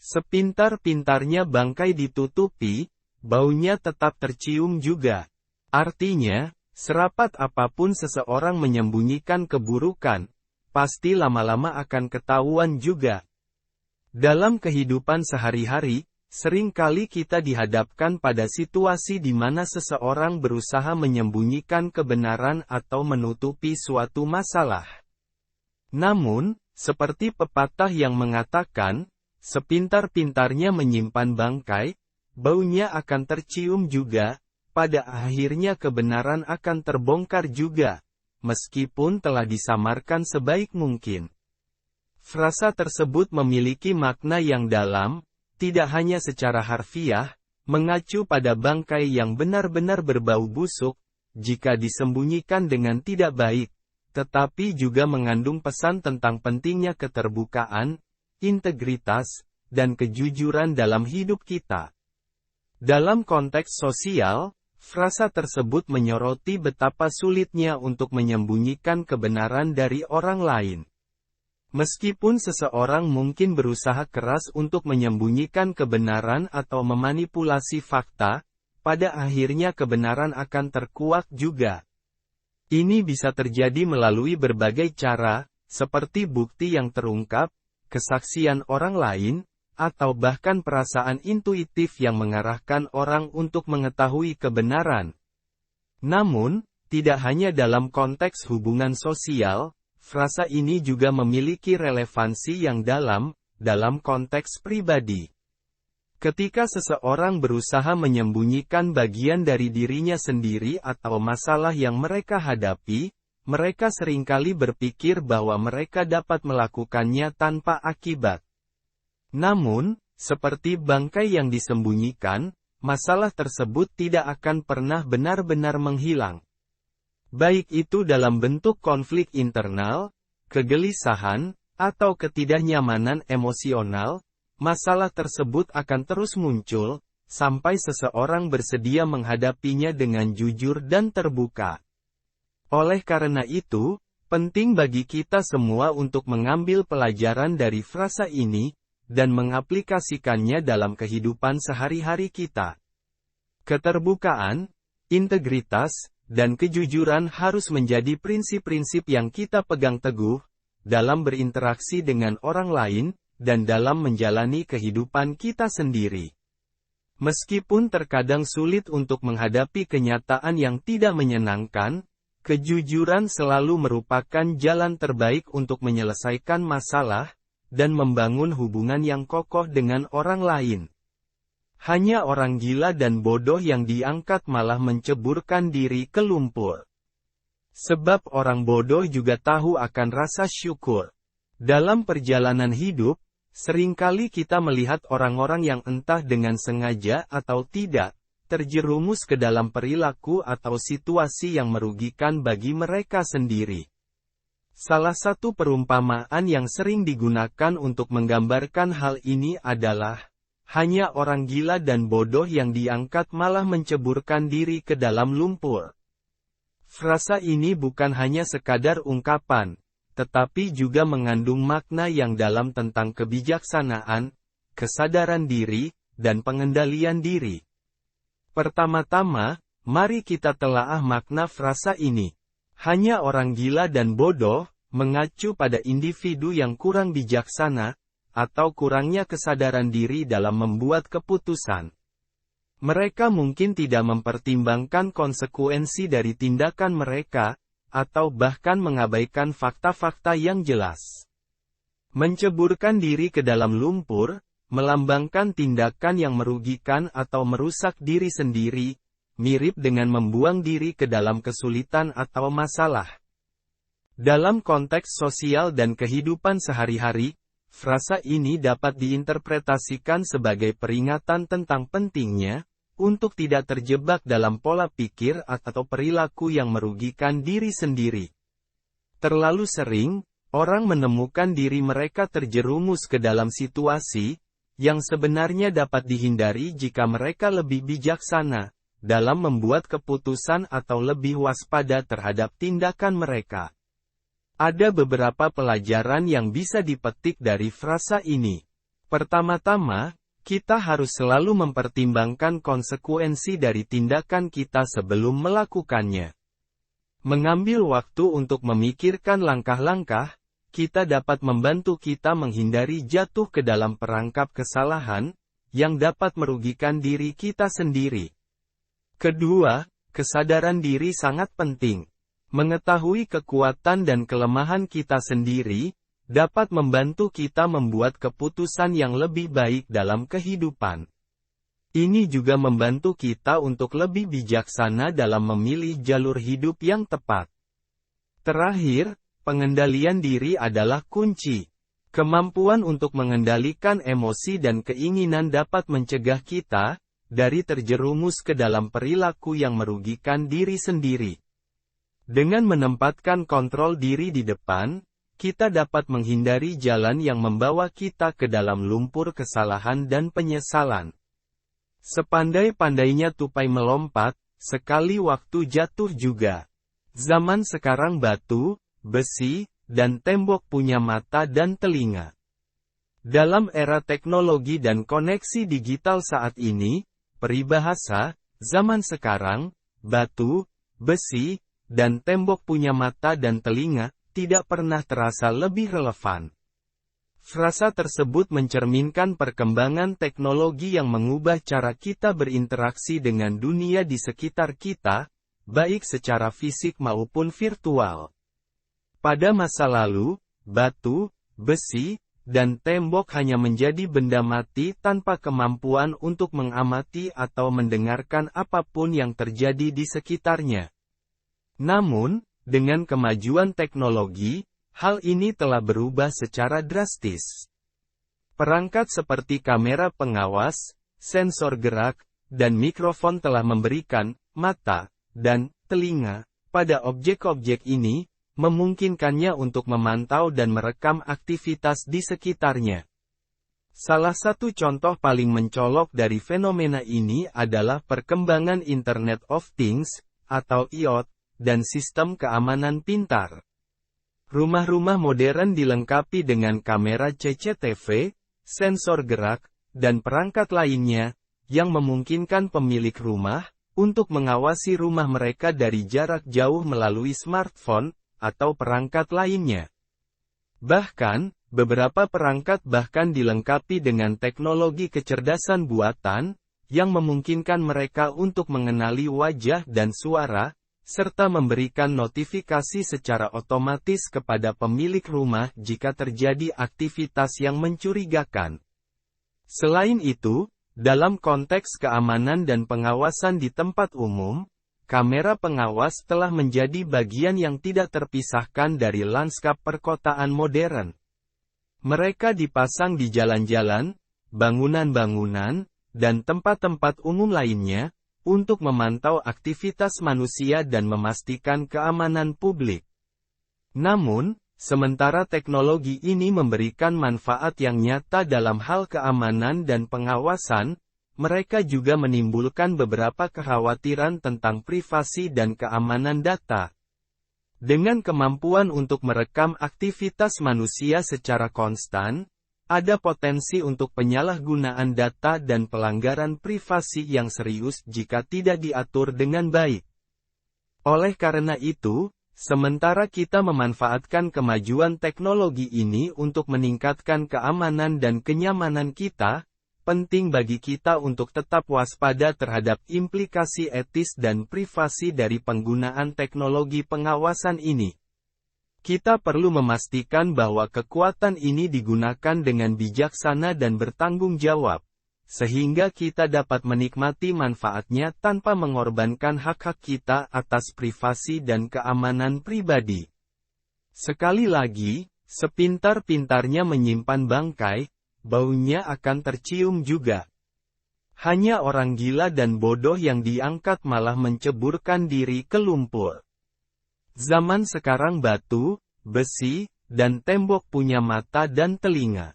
Sepintar-pintarnya bangkai ditutupi, baunya tetap tercium juga. Artinya, serapat apapun seseorang menyembunyikan keburukan, pasti lama-lama akan ketahuan juga. Dalam kehidupan sehari-hari, seringkali kita dihadapkan pada situasi di mana seseorang berusaha menyembunyikan kebenaran atau menutupi suatu masalah. Namun, seperti pepatah yang mengatakan, sepintar-pintarnya menyimpan bangkai, baunya akan tercium juga, pada akhirnya kebenaran akan terbongkar juga, meskipun telah disamarkan sebaik mungkin. Frasa tersebut memiliki makna yang dalam, tidak hanya secara harfiah, mengacu pada bangkai yang benar-benar berbau busuk, jika disembunyikan dengan tidak baik, tetapi juga mengandung pesan tentang pentingnya keterbukaan, integritas, dan kejujuran dalam hidup kita. Dalam konteks sosial, frasa tersebut menyoroti betapa sulitnya untuk menyembunyikan kebenaran dari orang lain. Meskipun seseorang mungkin berusaha keras untuk menyembunyikan kebenaran atau memanipulasi fakta, pada akhirnya kebenaran akan terkuak juga. Ini bisa terjadi melalui berbagai cara, seperti bukti yang terungkap, kesaksian orang lain, atau bahkan perasaan intuitif yang mengarahkan orang untuk mengetahui kebenaran. Namun, tidak hanya dalam konteks hubungan sosial, frasa ini juga memiliki relevansi yang dalam konteks pribadi. Ketika seseorang berusaha menyembunyikan bagian dari dirinya sendiri atau masalah yang mereka hadapi, mereka seringkali berpikir bahwa mereka dapat melakukannya tanpa akibat. Namun, seperti bangkai yang disembunyikan, masalah tersebut tidak akan pernah benar-benar menghilang. Baik itu dalam bentuk konflik internal, kegelisahan, atau ketidaknyamanan emosional, masalah tersebut akan terus muncul, sampai seseorang bersedia menghadapinya dengan jujur dan terbuka. Oleh karena itu, penting bagi kita semua untuk mengambil pelajaran dari frasa ini, dan mengaplikasikannya dalam kehidupan sehari-hari kita. Keterbukaan, integritas, dan kejujuran harus menjadi prinsip-prinsip yang kita pegang teguh, dalam berinteraksi dengan orang lain, dan dalam menjalani kehidupan kita sendiri. Meskipun terkadang sulit untuk menghadapi kenyataan yang tidak menyenangkan, kejujuran selalu merupakan jalan terbaik untuk menyelesaikan masalah, dan membangun hubungan yang kokoh dengan orang lain. Hanya orang gila dan bodoh yang diangkat malah menceburkan diri ke lumpur. Sebab orang bodoh juga tahu akan rasa syukur. Dalam perjalanan hidup, seringkali kita melihat orang-orang yang entah dengan sengaja atau tidak, terjerumus ke dalam perilaku atau situasi yang merugikan bagi mereka sendiri. Salah satu perumpamaan yang sering digunakan untuk menggambarkan hal ini adalah, hanya orang gila dan bodoh yang diangkat malah menceburkan diri ke dalam lumpur. Frasa ini bukan hanya sekadar ungkapan, tetapi juga mengandung makna yang dalam tentang kebijaksanaan, kesadaran diri, dan pengendalian diri. Pertama-tama, mari kita telaah makna frasa ini. Hanya orang gila dan bodoh, mengacu pada individu yang kurang bijaksana, atau kurangnya kesadaran diri dalam membuat keputusan. Mereka mungkin tidak mempertimbangkan konsekuensi dari tindakan mereka, atau bahkan mengabaikan fakta-fakta yang jelas. Menceburkan diri ke dalam lumpur, melambangkan tindakan yang merugikan atau merusak diri sendiri, mirip dengan membuang diri ke dalam kesulitan atau masalah. Dalam konteks sosial dan kehidupan sehari-hari, frasa ini dapat diinterpretasikan sebagai peringatan tentang pentingnya, untuk tidak terjebak dalam pola pikir atau perilaku yang merugikan diri sendiri. Terlalu sering, orang menemukan diri mereka terjerumus ke dalam situasi, yang sebenarnya dapat dihindari jika mereka lebih bijaksana, dalam membuat keputusan atau lebih waspada terhadap tindakan mereka. Ada beberapa pelajaran yang bisa dipetik dari frasa ini. Pertama-tama, kita harus selalu mempertimbangkan konsekuensi dari tindakan kita sebelum melakukannya. Mengambil waktu untuk memikirkan langkah-langkah, kita dapat membantu kita menghindari jatuh ke dalam perangkap kesalahan, yang dapat merugikan diri kita sendiri. Kedua, kesadaran diri sangat penting. Mengetahui kekuatan dan kelemahan kita sendiri, dapat membantu kita membuat keputusan yang lebih baik dalam kehidupan. Ini juga membantu kita untuk lebih bijaksana dalam memilih jalur hidup yang tepat. Terakhir, pengendalian diri adalah kunci. Kemampuan untuk mengendalikan emosi dan keinginan dapat mencegah kita dari terjerumus ke dalam perilaku yang merugikan diri sendiri. Dengan menempatkan kontrol diri di depan, kita dapat menghindari jalan yang membawa kita ke dalam lumpur kesalahan dan penyesalan. Sepandai-pandainya tupai melompat, sekali waktu jatuh juga. Zaman sekarang batu, besi, dan tembok punya mata dan telinga. Dalam era teknologi dan koneksi digital saat ini, peribahasa, zaman sekarang, batu, besi, dan tembok punya mata dan telinga, tidak pernah terasa lebih relevan. Frasa tersebut mencerminkan perkembangan teknologi yang mengubah cara kita berinteraksi dengan dunia di sekitar kita, baik secara fisik maupun virtual. Pada masa lalu, batu, besi, dan tembok hanya menjadi benda mati tanpa kemampuan untuk mengamati atau mendengarkan apapun yang terjadi di sekitarnya. Namun, dengan kemajuan teknologi, hal ini telah berubah secara drastis. Perangkat seperti kamera pengawas, sensor gerak, dan mikrofon telah memberikan mata dan telinga pada objek-objek ini, memungkinkannya untuk memantau dan merekam aktivitas di sekitarnya. Salah satu contoh paling mencolok dari fenomena ini adalah perkembangan Internet of Things, atau IoT, dan sistem keamanan pintar. Rumah-rumah modern dilengkapi dengan kamera CCTV, sensor gerak, dan perangkat lainnya, yang memungkinkan pemilik rumah, untuk mengawasi rumah mereka dari jarak jauh melalui smartphone, atau perangkat lainnya. Bahkan, beberapa perangkat bahkan dilengkapi dengan teknologi kecerdasan buatan, yang memungkinkan mereka untuk mengenali wajah dan suara, serta memberikan notifikasi secara otomatis kepada pemilik rumah jika terjadi aktivitas yang mencurigakan. Selain itu, dalam konteks keamanan dan pengawasan di tempat umum, kamera pengawas telah menjadi bagian yang tidak terpisahkan dari lanskap perkotaan modern. Mereka dipasang di jalan-jalan, bangunan-bangunan, dan tempat-tempat umum lainnya, untuk memantau aktivitas manusia dan memastikan keamanan publik. Namun, sementara teknologi ini memberikan manfaat yang nyata dalam hal keamanan dan pengawasan, mereka juga menimbulkan beberapa kekhawatiran tentang privasi dan keamanan data. Dengan kemampuan untuk merekam aktivitas manusia secara konstan, ada potensi untuk penyalahgunaan data dan pelanggaran privasi yang serius jika tidak diatur dengan baik. Oleh karena itu, sementara kita memanfaatkan kemajuan teknologi ini untuk meningkatkan keamanan dan kenyamanan kita, penting bagi kita untuk tetap waspada terhadap implikasi etis dan privasi dari penggunaan teknologi pengawasan ini. Kita perlu memastikan bahwa kekuatan ini digunakan dengan bijaksana dan bertanggung jawab, sehingga kita dapat menikmati manfaatnya tanpa mengorbankan hak-hak kita atas privasi dan keamanan pribadi. Sekali lagi, sepintar-pintarnya menyimpan bangkai, baunya akan tercium juga. Hanya orang gila dan bodoh yang diangkat malah menceburkan diri ke lumpur. Zaman sekarang batu, besi, dan tembok punya mata dan telinga.